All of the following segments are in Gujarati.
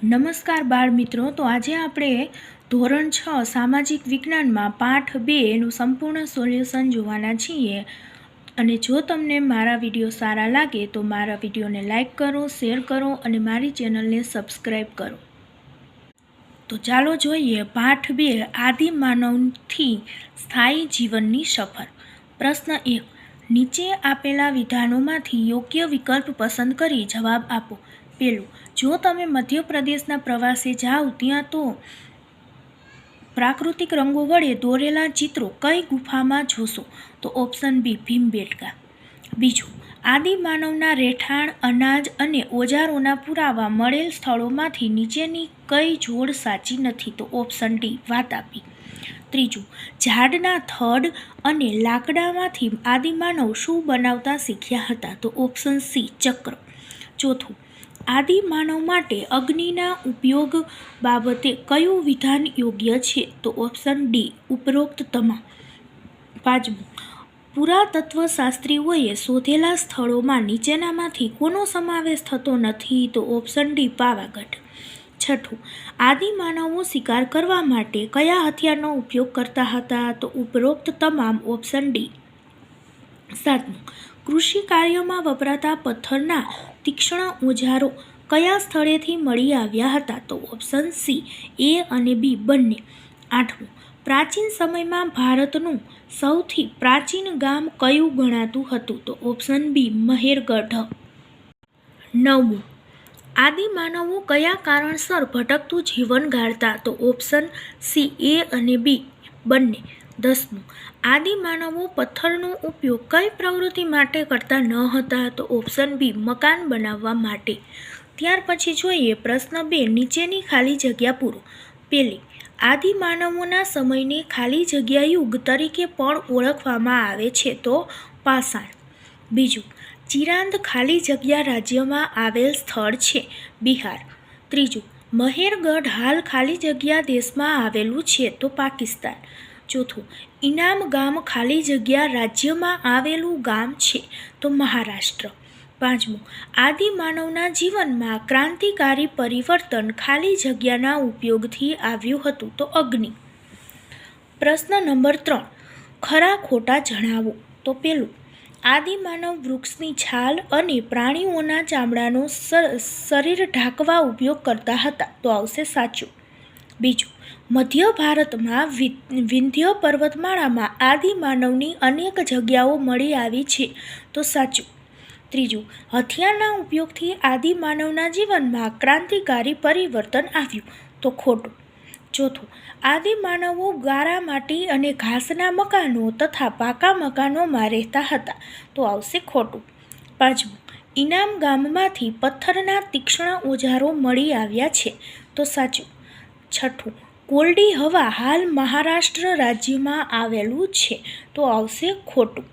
નમસ્કાર બાળ મિત્રો. તો આજે આપણે ધોરણ 6 સામાજિક વિજ્ઞાનમાં પાઠ 2 એનું સંપૂર્ણ સોલ્યુશન જોવાના છીએ. અને જો તમને મારા વિડીયો સારા લાગે તો મારા વિડીયોને લાઈક કરો, શેર કરો અને મારી ચેનલને સબસ્ક્રાઈબ કરો. તો ચાલો જોઈએ પાઠ 2 આદિમાનવથી સ્થાયી જીવનની સફર. પ્રશ્ન 1. નીચે આપેલા વિધાનોમાંથી યોગ્ય વિકલ્પ પસંદ કરી જવાબ આપો. પહેલું, જો તમે મધ્યપ્રદેશના પ્રવાસે જાઓ ત્યાં તો પ્રાકૃતિક રંગો વડે દોરેલા ચિત્રો કઈ ગુફામાં જોશો? તો ઓપ્શન બી ભીમબેટકા. બીજું, આદિમાનવના રહેઠાણ, અનાજ અને ઓજારોના પુરાવા મળેલ સ્થળોમાંથી નીચેની કઈ જોડ સાચી નથી? તો ઓપ્શન ડી વાતાપી. ત્રીજું, ઝાડના થડ અને લાકડામાંથી આદિમાનવ શું બનાવતા શીખ્યા હતા? તો ઓપ્શન સી ચક્ર. ચોથું, આદિમાનવ માટે અગ્નિના ઉપયોગ બાબતે કયું વિધાન યોગ્ય છે? તો ઓપ્શન ડી ઉપરોક્ત તમામ. પાંચમું, પુરાતત્વશાસ્ત્રીઓએ શોધેલા સ્થળોમાં નીચેનામાંથી કોનો સમાવેશ થતો નથી? તો ઓપ્શન ડી પાવાગઢ. છઠ્ઠું, આદિમાનવો શિકાર કરવા માટે કયા હથિયારનો ઉપયોગ કરતા હતા? તો ઉપરોક્ત તમામ ઓપ્શન ડી. સાતમું, કૃષિ કાર્યમાં વપરાતા પથ્થરના તીક્ષ્ણ ઓજારો કયા સ્થળેથી મળી આવ્યા હતા? તો ઓપ્શન સી એ અને બી બંને. આઠમું, પ્રાચીન સમયમાં ભારતનું સૌથી પ્રાચીન ગામ કયું ગણાતું હતું? તો ઓપ્શન બી મહેરગઢ. નવમું, આદિમાનવો કયા કારણસર ભટકતું જીવન ગાળતા? તો ઓપ્શન સી એ અને બી બંને. 10મું, આદિમાનવો પથ્થરનો ઉપયોગ કઈ પ્રવૃત્તિ માટે કરતા ન હતા? તો ઓપ્શન બી મકાન બનાવવા માટે. ત્યાર પછી જોઈએ પ્રશ્ન 2, નીચેની ખાલી જગ્યા પૂરો. પહેલી, આદિમાનવોના સમયને ખાલી જગ્યા યુગ તરીકે પણ ઓળખવામાં આવે છે. તો પાષાણ. બીજું, ચિરાંદ ખાલી જગ્યા રાજ્યમાં આવેલ સ્થળ છે, બિહાર. ત્રીજું, મહેરગઢ હાલ ખાલી જગ્યા દેશમાં આવેલું છે, તો પાકિસ્તાન. ચોથું, ઇનામ ગામ ખાલી જગ્યા રાજ્યમાં આવેલું ગામ છે, તો મહારાષ્ટ્ર. પાંચમું, આદિમાનવના જીવનમાં ક્રાંતિકારી પરિવર્તન ખાલી જગ્યાના ઉપયોગથી આવ્યું હતું, તો અગ્નિ. પ્રશ્ન નંબર 3, ખરા ખોટા જણાવો. તો પહેલું, આદિમાનવ વૃક્ષની છાલ અને પ્રાણીઓના ચામડાનો શરીર ઢાંકવા ઉપયોગ કરતા હતા, તો આવશે સાચું. બીજું, મધ્ય ભારતમાં વિંધ્ય પર્વતમાળામાં આદિમાનવની અનેક જગ્યાઓ મળી આવી છે, તો સાચું. ત્રીજું, હથિયારના ઉપયોગથી આદિમાનવના જીવનમાં ક્રાંતિકારી પરિવર્તન આવ્યું, તો ખોટું. ચોથું, આદિમાનવો ગારા માટી અને ઘાસના મકાનો તથા પાકા મકાનોમાં રહેતા હતા, તો આવશે ખોટું. પાંચમું, ઇનામ ગામમાંથી પથ્થરના તીક્ષ્ણ ઓજારો મળી આવ્યા છે, તો સાચું. છઠ્ઠું, કોલ્ડી હવા હાલ મહારાષ્ટ્ર રાજ્યમાં આવેલું છે, તો આવશે ખોટું.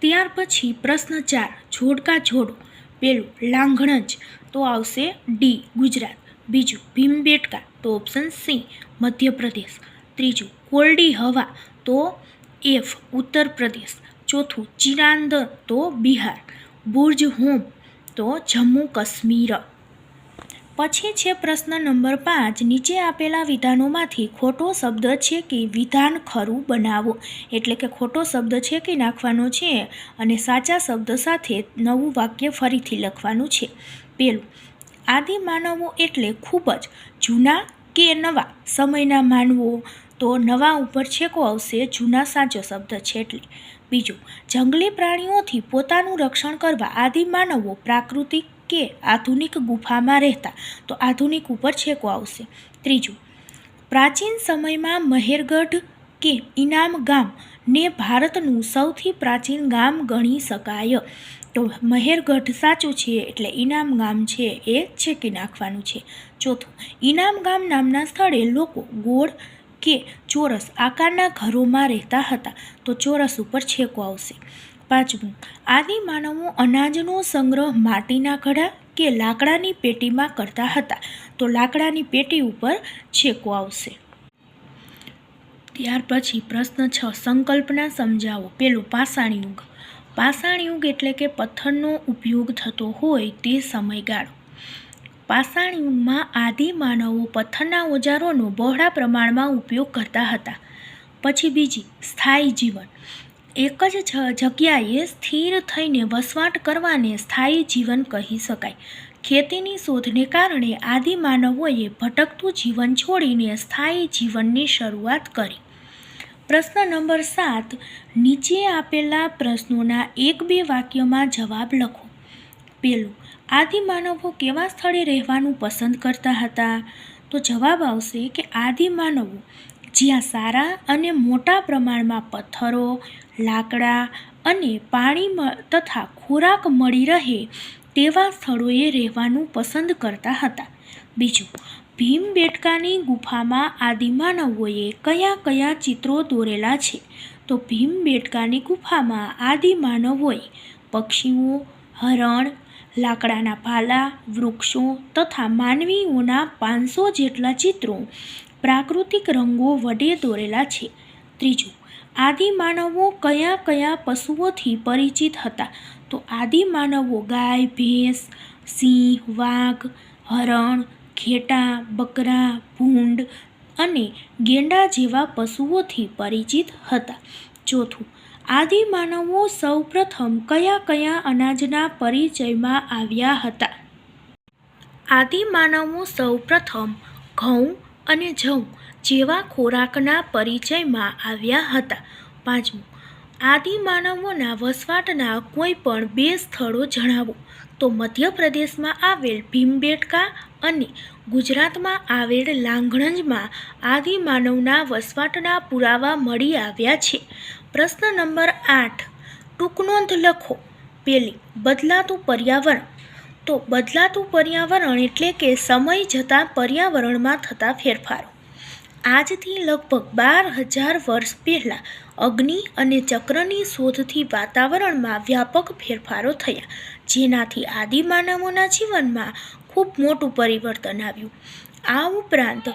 ત્યાર પછી પ્રશ્ન 4, જોડકા જોડો. પહેલું, લાંઘણજ, તો આવશે ડી ગુજરાત. બીજું, ભીમબેટકા, તો ઓપ્શન સી મધ્યપ્રદેશ. ત્રીજું, કોલ્ડી હવા, તો એફ ઉત્તર પ્રદેશ. ચોથું, ચિરાંદ, તો બિહાર. બુર્જ હોમ, તો જમ્મુ કાશ્મીર. પછી છે પ્રશ્ન નંબર 5, નીચે આપેલા વિધાનોમાંથી ખોટો શબ્દ છે કે વિધાન ખરું બનાવો. એટલે કે ખોટો શબ્દ છે કે નાખવાનો છે અને સાચા શબ્દ સાથે નવું વાક્ય ફરીથી લખવાનું છે. પહેલું, આદિમાનવો એટલે ખૂબ જ જૂના કે નવા સમયના માનવો? તો નવા ઉપર છેકો આવશે, જૂના સાચો શબ્દ છે એટલે. બીજું, જંગલી પ્રાણીઓથી પોતાનું રક્ષણ કરવા આદિમાનવો પ્રાકૃતિક કે આધુનિક ગુફામાં રહેતા? તો આધુનિક ઉપર છેકો આવશે. ત્રીજું, પ્રાચીન સમયમાં મહેરગઢ કે ઇનામ ગામ ને ભારતનું સૌથી પ્રાચીન ગામ ગણી શકાય? તો મહેરગઢ સાચું છે એટલે ઇનામ ગામ છે એ છેકી નાખવાનું છે. ચોથું, ઇનામ ગામ નામના સ્થળે લોકો ગોળ કે ચોરસ આકારના ઘરોમાં રહેતા હતા? તો ચોરસ ઉપર છેકો આવશે. પાંચમું, આદિમાનવો અનાજનો સંગ્રહ માટીના ઘડા કે લાકડાની પેટીમાં કરતા હતા? તો લાકડાની પેટી ઉપર છેકો આવશે. ત્યાર પછી પ્રશ્ન 6, સંકલ્પના સમજાવો. પહેલું, પાષાણ યુગ. પાષાણ યુગ એટલે કે પથ્થરનો ઉપયોગ થતો હોય તે સમયગાળો. પાષાણ યુગમાં આદિમાનવો પથ્થરના ઓજારોનો બહોળા પ્રમાણમાં ઉપયોગ કરતા હતા. પછી બીજી, સ્થાયી જીવન. એક જ જગ્યાએ સ્થિર થઈને વસવાટ કરવાને સ્થાયી જીવન કહી શકાય. ખેતીની શોધને કારણે આદિમાનવોએ ભટકતું જીવન છોડીને સ્થાયી જીવનની શરૂઆત કરી. પ્રશ્ન નંબર 7. નીચે આપેલા પ્રશ્નોના 1-2 વાક્યમાં જવાબ લખો. પહેલું, આદિમાનવો કેવા સ્થળે રહેવાનું પસંદ કરતા હતા? તો જવાબ આવશે કે આદિમાનવો જ્યાં સારા અને મોટા પ્રમાણમાં પથ્થરો, લાકડા અને પાણી તથા ખોરાક મળી રહે તેવા સ્થળોએ રહેવાનું પસંદ કરતા હતા. બીજું, ભીમબેટકાની ગુફામાં આદિમાનવોએ કયા કયા ચિત્રો દોરેલા છે? તો ભીમબેટકાની ગુફામાં આદિમાનવોએ પક્ષીઓ, હરણ, લાકડાના ભાલા, વૃક્ષો તથા માનવીઓના 500 જેટલા ચિત્રો પ્રાકૃતિક રંગો વડે દોરેલા છે. ત્રીજું, આદિમાનવો કયા કયા પશુઓથી પરિચિત હતા? તો આદિમાનવો ગાય, ભેંસ, સિંહ, વાઘ, હરણ, ઘેટાં, બકરા, ભૂંડ અને ગેંડા જેવા પશુઓથી પરિચિત હતા. ચોથું, આદિમાનવો સૌપ્રથમ કયા કયા અનાજના પરિચયમાં આવ્યા હતા? આદિમાનવો સૌપ્રથમ ઘઉં અને જવ જેવા ખોરાકના પરિચયમાં આવ્યા હતા. પાંચમું, આદિમાનવોના વસવાટના કોઈ પણ 2 સ્થળો જણાવો. તો મધ્યપ્રદેશમાં આવેલ ભીમબેટકા અને ગુજરાતમાં આવેલ લાંઘણજમાં આદિમાનવના વસવાટના પુરાવા મળી આવ્યા છે. પ્રશ્ન નંબર 8. ટૂંકનોંધ લખો. પહેલી, બદલાતું પર્યાવરણ. તો બદલાતું પર્યાવરણ એટલે કે સમય જતાં પર્યાવરણમાં થતા ફેરફારો. આજથી લગભગ 12,000 વર્ષ પહેલાં અગ્નિ અને ચક્રની શોધથી વાતાવરણમાં વ્યાપક ફેરફારો થયા, જેનાથી આદિમાનવોના જીવનમાં ખૂબ મોટું પરિવર્તન આવ્યું. આ ઉપરાંત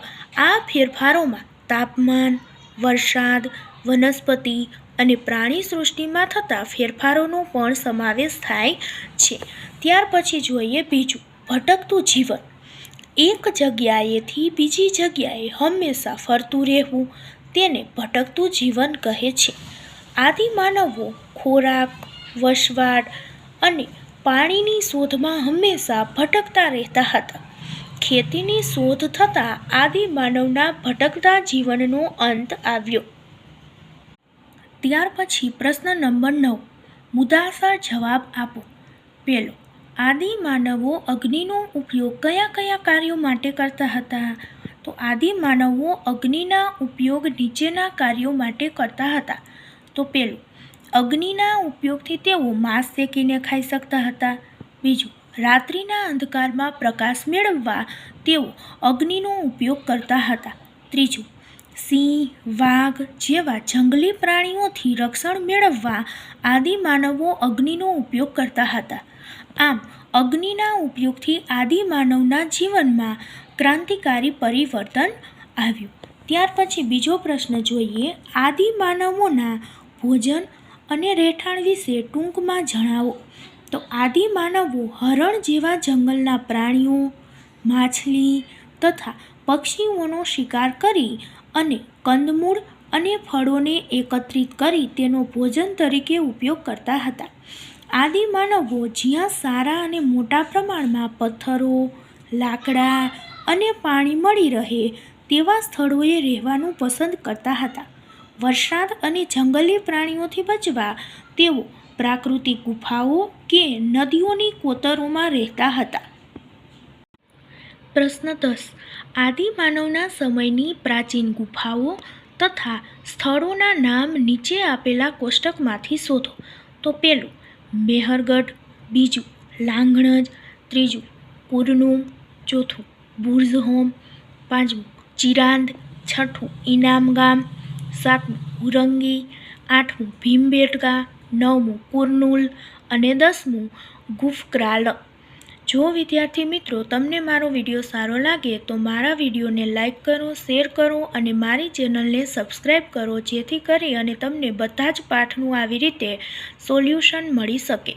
આ ફેરફારોમાં તાપમાન, વરસાદ, વનસ્પતિ અને પ્રાણી સૃષ્ટિમાં થતા ફેરફારોનો પણ સમાવેશ થાય છે. ત્યાર પછી જોઈએ બીજું, ભટકતું જીવન. એક જગ્યાએથી બીજી જગ્યાએ હંમેશા ફરતું રહેવું તેને ભટકતું જીવન કહે છે. આદિમાનવો ખોરાક, વસવાટ અને પાણીની શોધમાં હંમેશા ભટકતા રહેતા હતા. ખેતીની શોધ થતાં આદિમાનવના ભટકતા જીવનનો અંત આવ્યો. ત્યાર પછી પ્રશ્ન નંબર 9. મુદ્દાસર જવાબ આપો. પહેલો, આદિમાનવો અગ્નિનો ઉપયોગ કયા કયા કાર્યો માટે કરતા હતા? તો આદિમાનવો અગ્નિના ઉપયોગ નીચેના કાર્યો માટે કરતા હતા. તો પહેલું, અગ્નિના ઉપયોગથી તેઓ માંસ શેકીને ખાઈ શકતા હતા. બીજું, રાત્રિના અંધકારમાં પ્રકાશ મેળવવા તેઓ અગ્નિનો ઉપયોગ કરતા હતા. ત્રીજું, સિંહ, વાઘ જેવા જંગલી પ્રાણીઓથી રક્ષણ મેળવવા આદિમાનવો અગ્નિનો ઉપયોગ કરતા હતા. આમ અગ્નિના ઉપયોગથી આદિમાનવના જીવનમાં ક્રાંતિકારી પરિવર્તન આવ્યું. ત્યાર પછી બીજો પ્રશ્ન જોઈએ, આદિમાનવોના ભોજન અને રહેઠાણ વિશે ટૂંકમાં જણાવો. તો આદિમાનવો હરણ જેવા જંગલના પ્રાણીઓ, માછલી તથા પક્ષીઓનો શિકાર કરી અને કંદમૂળ અને ફળોને એકત્રિત કરી તેનો ભોજન તરીકે ઉપયોગ કરતા હતા. આદિમાનવો જ્યાં સારા અને મોટા પ્રમાણમાં પથ્થરો, લાકડા અને પાણી મળી રહે તેવા સ્થળોએ રહેવાનું પસંદ કરતા હતા. વરસાદ અને જંગલી પ્રાણીઓથી બચવા તેઓ પ્રાકૃતિક ગુફાઓ કે નદીઓની કોતરોમાં રહેતા હતા. પ્રશ્ન 10. આદિમાનવના સમયની પ્રાચીન ગુફાઓ તથા સ્થળોના નામ નીચે આપેલા કોષ્ટકમાંથી શોધો. તો પહેલું, મેહરગઢ. બીજું, લાંઘણજ. ત્રીજું, કુરનુમ. ચોથું, બુર્ઝહોમ. પાંચમું, ચિરાંદ. છઠ્ઠું, ઇનામગામ. સાતમું, હુરંગી. આઠમું, ભીમબેટકા. નવમું, કુર્નુલ અને 10મું, ગુફક્રાલ. જો વિદ્યાર્થી મિત્રો તમને મારો વિડીયો સારો લાગે તો મારા વિડીયોને લાઇક કરો, શેર કરો અને મારી ચેનલને સબસ્ક્રાઈબ કરો, જેથી કરી અને તમને બધા જ પાઠનું આવી રીતે સોલ્યુશન મળી શકે.